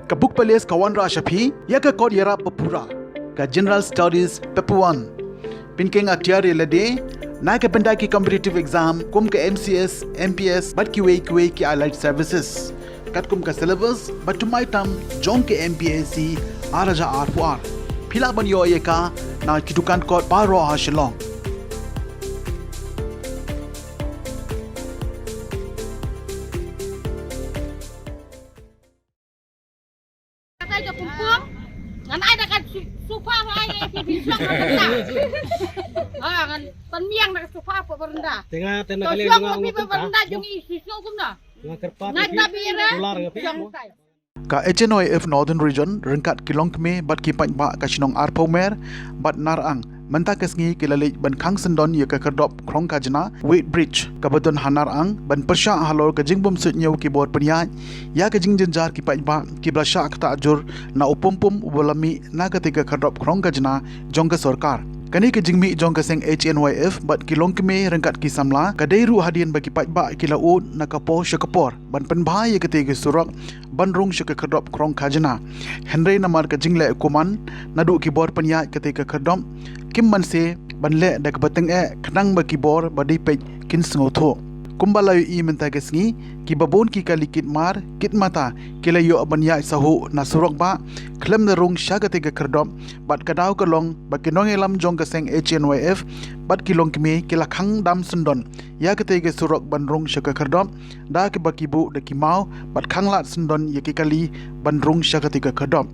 Ka book palias kawan ra shapi ya ka kod yara papura ka General Studies Paper 1 pinkeng aktiar lade na ka benda ki competitive exam kum ka MCS MPS bat ki way ki allied services kat kum ka syllabus but to my tam jong ke MPSC araja R4R phila ban yo ye ka na kidukan kod paro ha shilong cái kumpul, ngan ada kan supa ai bisa kan penmiang nak supa apa berenda. Tengah Kali kali dengan berenda jungi sisi kumna. Tengah kerpat. Nak tabira. Ka HNOIF Northern Region rengkat kilong keme bat ki pach ba ka sinong arpomer bat narang menta kesngi kilalik ban khang sendon ye ka kerdop krong ka jana weight bridge ka badon hanar ang ban persha halor ka jingbom sut nyau ki bor penya ya ka jingjenjar ki pach ba ki blasha ka ajur na upumpum ubolami na ka tiga kerdop krong ka jana jong ka sarkar kani ke jingmi jong ka seng HNYF bat kilong keme rengkat ki samla ka deiru hadian bagi pach ba ki lau na ka po syakapor ban penbha ye ka tiga surak ban rung syaka kerdop krong ka jana Henry namar ka jingle kuman nadu ki bor penya ketika kerdom kim man se ban le dak bateng khnang ba ki bor badi pe kin sngo kumbalayu i menta kesngi ki babon ki kalikit mar kit mata kilayo abanya sahu na surok ba klem na rung syaga tiga kerdom bat kadaw kalong ba kinong elam jong kaseng HNYF bat kilong kimi kilakhang dam sundon ya ketiga surok ban rung syaga kerdom da ki bakibu da ki mau bat khanglat sundon ya ki kali ban rung syaga tiga kerdom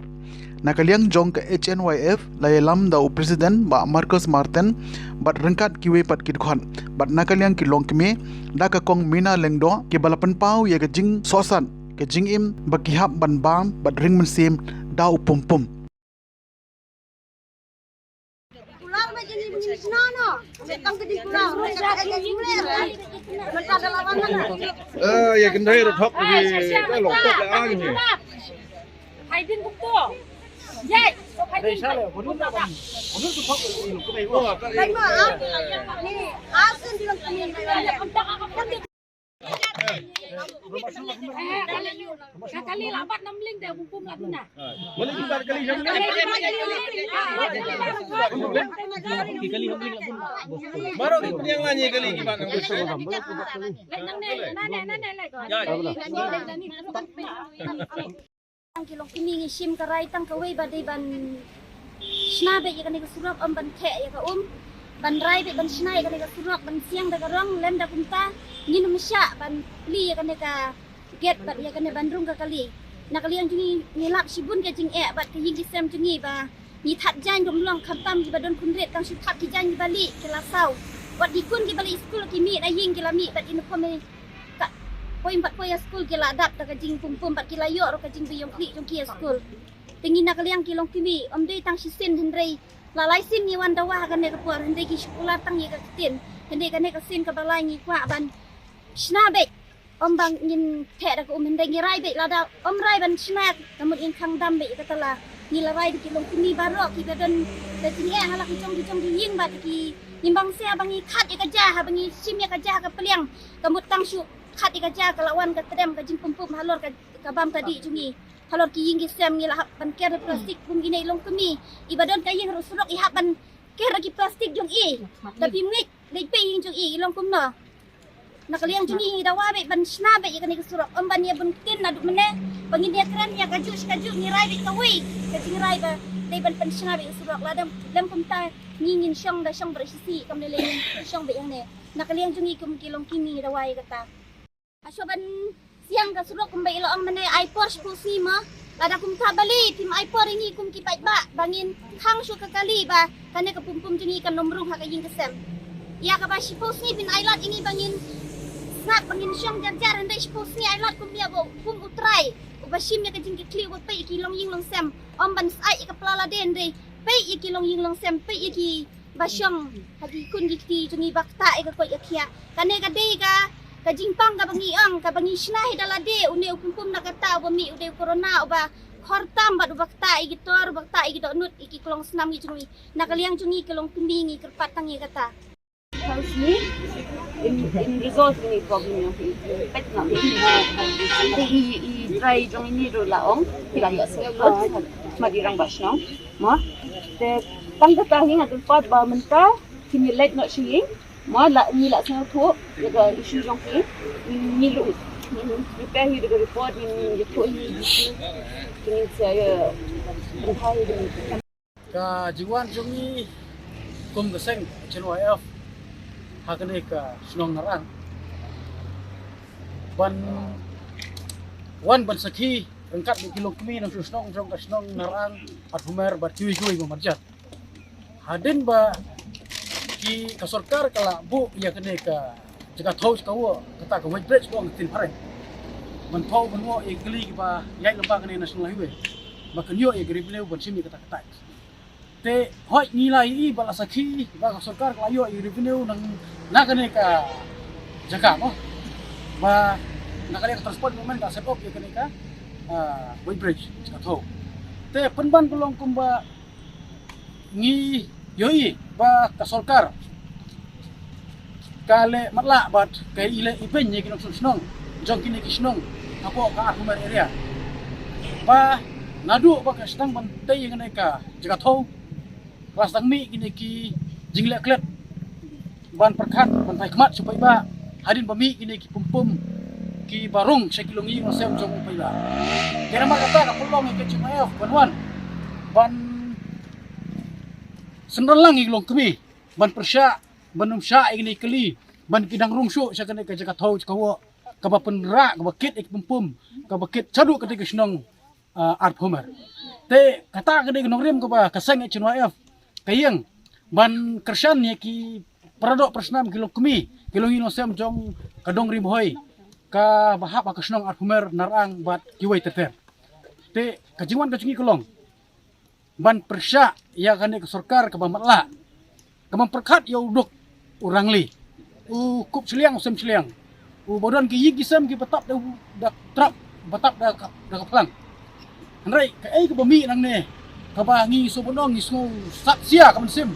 nakaliang jong ke HNYF layelam da presiden ba Marcus Martin bat rengkat kiwe pat kidkhon bat nakaliang kilong kime da ka kong mina lengdo ke balapan pau ya ke jing sosan ke jing im ba kihap ban bam bat ring mensim da upumpum Pulang macam ni begini senano. Datang ke di pulang, mereka ada jingler. Mereka ada lawanan. Ya kendai rotok di lokok le ang ni. Hai din bukto. Yai, so hai din. Lima, ni asin bilang kami. Kali lambat 6 ling dah hukum lah guna. Boleh kita kali jam kali baru yang lagi kali gimana kilong kini ngisim karai tang kawai badai ban snabe ya kan surak ban the ya ka ban rai ban snai kan surak ban siang da karong lem da kunta ngin mesya ban li ya kan ka get bat ya kan bandung ka kali na kali yang jini nilap sibun ke jing bat ke ying sem jingi ba ni that jan dong long khatam ki badon kunret tang si that ki jan ki bali ke lasau wat dikun ki bali school ki mi da ying ki lami bat in pome poin bat poya school ki ladap ta ka jing pum bat ki layo ro ka jing bi yong kli jong ki school tingin na kali yang kilong kimi dei tang si sin hendrei lalai sin ni wan dawa kan ne ka por hendrei ki sekolah tang ye ka tin hendrei kan ne ka sin ka balai ni kwa ban snabe bang ngin the da ko hendrei ngi rai be lada rai ban snack kamut in khang dam be ka tala ni la rai di kilong kimi baro ki ka dan da tin ye hala ki jong ying ba ki nimbang sia bangi khat ye ka ja ha bangi sim ye ka ja ka peliang kamut tang su khat ye ka ja ka lawan ka tedem ka jing pum halor ka bam tadi jungi halor ki ying sem ngi la ban ker plastik bung gine long kemi ibadon ka ying rusurok i ban ker ki plastik jong tapi ngik dei pe ying jong long kum na nakaliang jungi dawa be ban sna be kan ki surok ban ye bun tin na du mene bangin dia keren ya kaju ni rai be kawi ka jing rai ba dei ban pen sna be surok la dam kum ta ngin syong da syong bersisi kam le syong be yang ne nakaliang jungi kum kilong kimi dawa ye kata aso ban siang ka surok kum be ilo ang mene ai Porsche pusima lada kum ta bali tim ai por ini kum ki pai ba bangin khang su ka kali ba kan ka pum jungi kan nomrung ha ka ying kesem ya ka ba shipos ni bin ai lot ini bangin snap bangin syong jar hendai shipos ni ai lot kum dia bo kum utrai ubashim ya ka jing ki kli bo pai ki long ying long sem ban sai ka plala den dei pai ki long ying long sem pai ki ba syong hadi kun ki ti jungi bakta ka ko ya khia kan ka dei ka jingpang ka bangi snai dalade une upum na kata mi ude corona ba khortam ba bakta igitor bakta igidot nut iki klong snam gi jungi nakaliang jungi kelong pindingi kerpatang kata helps me in resolving the problem yang pet nak i try jong ini ro laong kita ya sebab madirang basnong ma te tang ka tang ngat pat ba menta kini let not singing ma la ni la sang thu ya issue jong ki ni lu prepare you the report in the to ini saya ka jiwan jongi kum geseng chenwa f hakane ka snong narang ban wan ban sakhi rengkat di kilo kemi nang snong jong ka snong narang athumer ba kiwi marjat hadin ba ki ka sarkar kala bu ya kane ka jaga thos ka wo kata ka wait bridge ko tin pare man thau ban wo e gli ba yai lamba kane national highway ba kanyo e gribne ban simi kata te hoi nilai i bala sakhi ba sarkar kala yo i revenue nang nakane ka jaga mo ba nakale ka transport moment ka set up ya kane ka way bridge ka tho te penban kulong kumba ngi yoi ba ka sarkar kale matla bat kai ile ipen ye kinong snong jong kini kisnong apo ka humar area ba nadu ba ka stang ban te yang kane ka jaga tho kelas tangmi kini ki jinglek klet ban perkat ban pai kmat supaya ba hadin bami kini ki pumpum ki barung sekilongi masem jong pai ba kira ma kata ka pulong ke cuma ban ban sendalang ilong kemi ban persya ban umsya ini keli ban kidang rungsu sakane ka jaga thau kawo ka ba penra ka bakit ek pumpum ka bakit cadu ka ke snong art homer te kata ka de nongrim ka ba kasang e chinwa f kayang ban kersan ya ki pradok persnam kilo kemi kilo hino sem jong kadong rimhoi ka bahap ka snong arhumer narang bat kiwai teter te kajiwan ka cungi kolong ban persya ya kane ke sarkar ka bamatla ka memperkat ya uduk urangli kup seliang sem seliang bodon ki yigi sem ki patap da trap batap da kaplang andrai ka ai ka bami nang ne kabangi so bonong ismo satsia kaman sim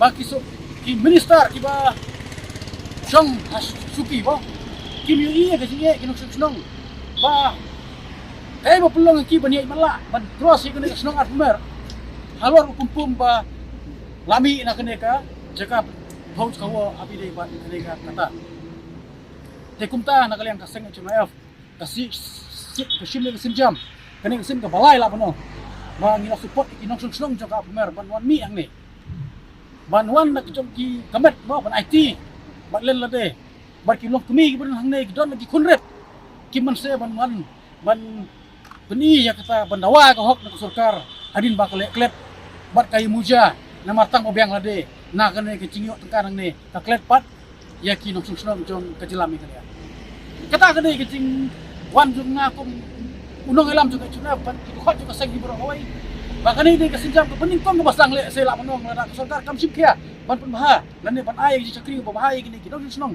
baki so ki minister ki ba chong suki ba kim yu iya ka singe kinok snong ba kay mo pulong ki bani mala ban cross ki ne snong at mer halor kumpum ba lami na kene ka jaka house kawo abi de ban kene ka kata te kumta na kalian kaseng chuma f kasi sit kasim le jam kene sim ka balai la bono ba ngila support kinong snong jaka mer ban wan mi ang ni ban wan nak jom ki kamet ba ban IT ban len la de ban ki lok kemi ki ban hang ne ki don ki kunret ki man se ban wan ban beni ya kata ban dawa ka hok nak sarkar adin ba kale klet bat kai muja na matang obyang la de na kane ki cingyo tengkan ang ne ka klet pat ya ki nok snong jom kejelam ni kale kata kane ki cing wan jom ngakum unong elam juga cuna ban ki khot juga seng hibro hoi bakane ni ka sinjam ka bening kong basang le se la manong la ka sarkar kam sim kia ban pun baha lane ban ai ji cakri ba bahai kini ki dong snong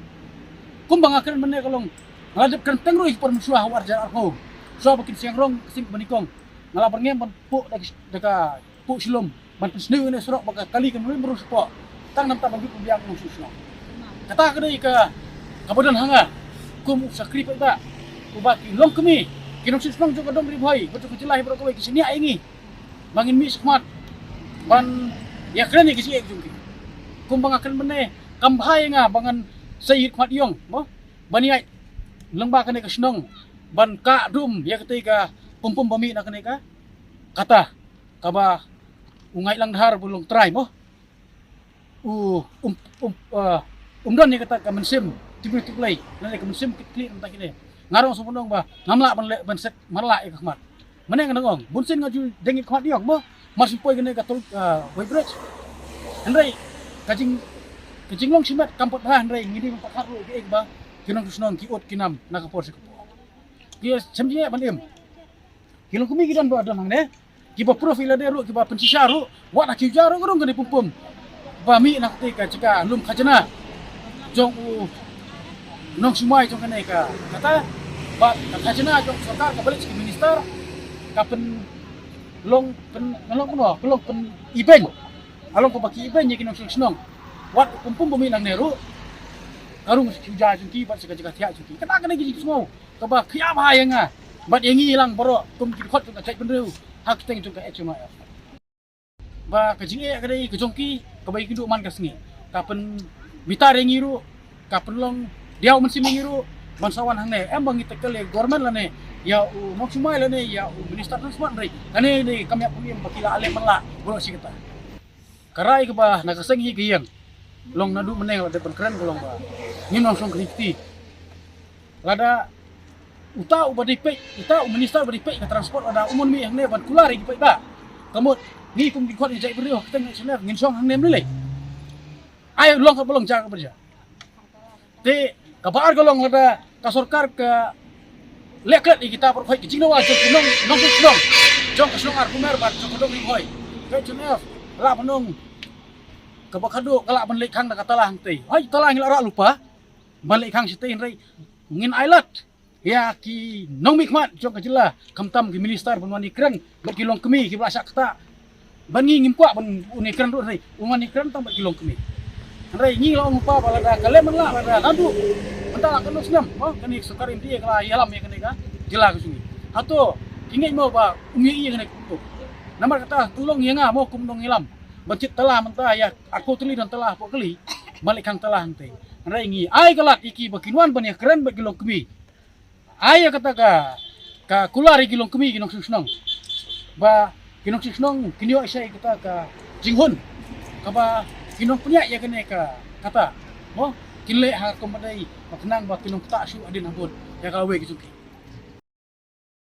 kumbang akan mene kalong ngadep kan tengroi por musuah warja arho so bikin siang rong sim benikong ngala perngem ban pu deka pu silom ban sniu ne surok baka kali kan merus po tang nam ta bagi pubiang musuh snong kata kadai ka kabodan hanga kum sakri pa ba ubaki long kemi kinong snong juga dong ribhoi betul kecilah bro ko ki sini aingi bangin mi smart ban ya kren ni kisi ek jungki kumbang akan mene kambhai nga bangan sayid khat yong mo baniai lengba kane ka snong ban ka dum ya ketika pumpum bami na kane ka kata kaba ungai lang dhar bulong try mo don ni kata ka mensim tibu tiplay nane ka mensim kli nta kine ngarong supunong ba ngamla ban set marla ik khmat mane ngong bunsin ngaju dengit khat yong mo masih poy kene ka tul way bridge andai kajing long simat kampot ha andai ngidi pakat ru ki ba kinong snong ki ot kinam nakapor se ko ki semje bandem kilong kumi gidan ba adam ne ki ba profil de ru ki ba pensisa ru wa na ki jaru ngong kene pumpum ba mi nak te ka cika lum khajana jong nong simai jong kene ka kata ba khajana jong sarkar ka balik ki minister ka pen long pen ngalong kuno long pen iben along ko baki iben ye kinong snong wat kumpum bumi nang neru karung suja jungki bat sega jaga tiak jungki kena kena gigi semua kaba khia ba yang ah bat yang hilang boro kum ki khot ka cai benreu hak teng jungka HMA ba ka jinge ka dei ka jongki ka bai kindu man ka sngi kapen bitar yang iru kapen long diau mensi mengiru bansawan hang ne em bangi tekel government la ne ya u maksumai la ne ya u minister transmat rei kane ne kami pemim bakila ale menla boro si kita karai ke bah nakaseng hi giyang long nadu meneng de keren golong ba ngin langsung kriti lada uta ubadi pe uta minister ubadi pe ka transport ada umum mi hang ne ban kulari pe ba kamut ni kum di khot ni jai brio keteng senar ngin song hang ne mele ayo long ka bolong jaga berja te kabar golong lada ka sarkar ka leklet kita perkhoi kijing wa jong nong jong kasong argumer bat jong dong ri hoi ke chunef la penung ke bakado kala balik khang nak talah hangtei ai talah ngila ra lupa balik khang sitain rei ngin ailat ya ki nong mikmat jong kajela kamtam ki minister benwani kreng berkilong kemi ki blasak kata bangi ngimkwa ban uni kreng rei umani kreng tam berkilong kemi rei ngi lo lupa balada kale menla balada nadu mentala kanu snam oh kani sekarim dia kala yalam ya kani ka jela ke sini ato ingin mau ba umi iya kani ku namar kata tulong yenga mau kum dong ilam bancit telah mentah ya aku tuli dan telah pok keli balik kang telah hante rei ngi ai kalat iki bakinuan ban ya keren bagilong kemi ai kata ka kulari gilong kemi ginong susnong ba ginong susnong kinyo isai kata ka jinghun ka ba kinong punya ya kene ka kata mo kinle ha kompadai makenang ba kinong tak su adin ampun ya kawe gitu